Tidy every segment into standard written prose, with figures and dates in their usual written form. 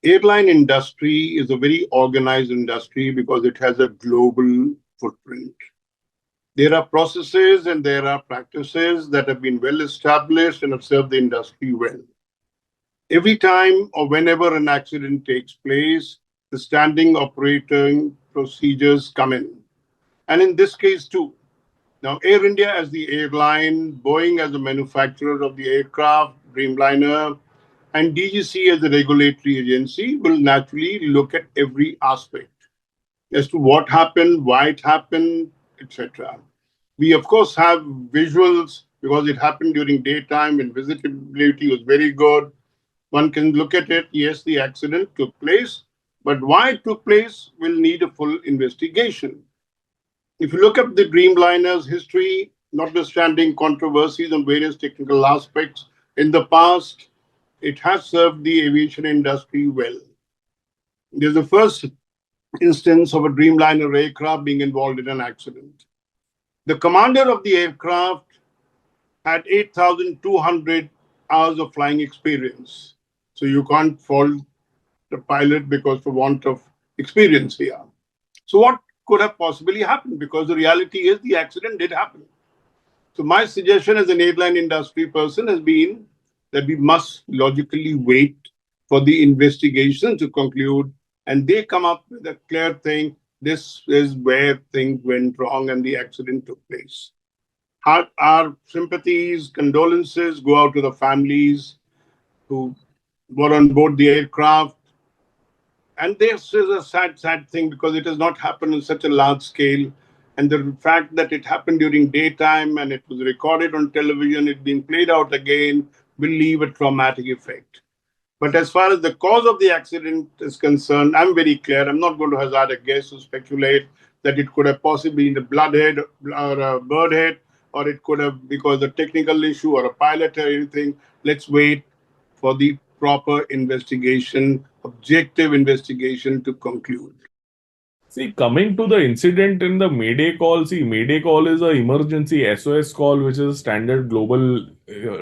Airline industry is a very organized industry because it has a global footprint. There are processes and there are practices that have been well established and have served the industry well. Every time or whenever an accident takes place, the standing operating procedures come in. And in this case, too. Now, Air India as the airline, Boeing as the manufacturer of the aircraft, Dreamliner, and DGC as the regulatory agency will naturally look at every aspect as to what happened, why it happened, etc. We, of course, have visuals because it happened during daytime when visibility was very good. One can look at it, yes, the accident took place, but why it took place will need a full investigation. If you look at the Dreamliner's history, notwithstanding controversies on various technical aspects in the past, it has served the aviation industry well. There's the first instance of a Dreamliner aircraft being involved in an accident. The commander of the aircraft had 8,200 hours of flying experience. So you can't fault the pilot because for want of experience here. So what could have possibly happened? Because the reality is the accident did happen. So my suggestion as an airline industry person has been that we must logically wait for the investigation to conclude and they come up with a clear thing. This is where things went wrong and the accident took place. Our sympathies, condolences go out to the families who were on board the aircraft. And this is a sad, sad thing because it has not happened on such a large scale. And the fact that it happened during daytime and it was recorded on television, it being played out again, will leave a traumatic effect. But as far as the cause of the accident is concerned, I'm very clear. I'm not going to hazard a guess or speculate that it could have possibly been a bloodhead or a bird head, or it could have because of a technical issue or a pilot or anything. Let's wait for the proper investigation, objective investigation to conclude. See, coming to the incident in the Mayday call, see, Mayday call is a emergency SOS call, which is a standard global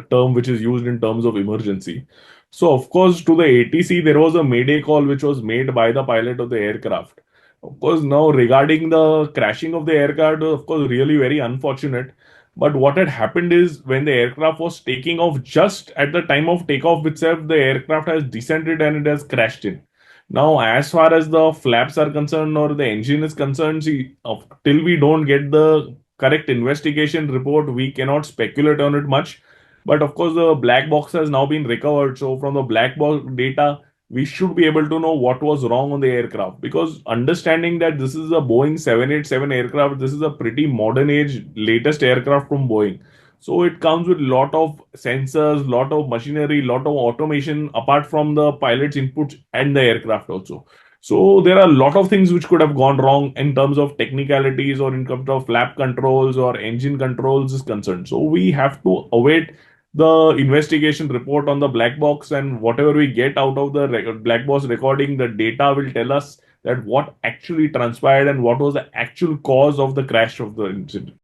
term which is used in terms of emergency. So, of course, to the ATC, there was a Mayday call which was made by the pilot of the aircraft. Of course, now regarding the crashing of the aircraft, of course, really very unfortunate. But what had happened is when the aircraft was taking off, just at the time of takeoff itself, the aircraft has descended and it has crashed in. Now, as far as the flaps are concerned or the engine is concerned, see, till we don't get the correct investigation report, we cannot speculate on it much. But of course, the black box has now been recovered. So, from the black box data, we should be able to know what was wrong on the aircraft. Because understanding that this is a Boeing 787 aircraft, this is a pretty modern age, latest aircraft from Boeing. So it comes with lot of sensors, lot of machinery, lot of automation apart from the pilot's inputs and the aircraft also. So there are a lot of things which could have gone wrong in terms of technicalities or in terms of flap controls or engine controls is concerned. So we have to await the investigation report on the black box, and whatever we get out of the black box recording, the data will tell us that what actually transpired and what was the actual cause of the crash of the incident.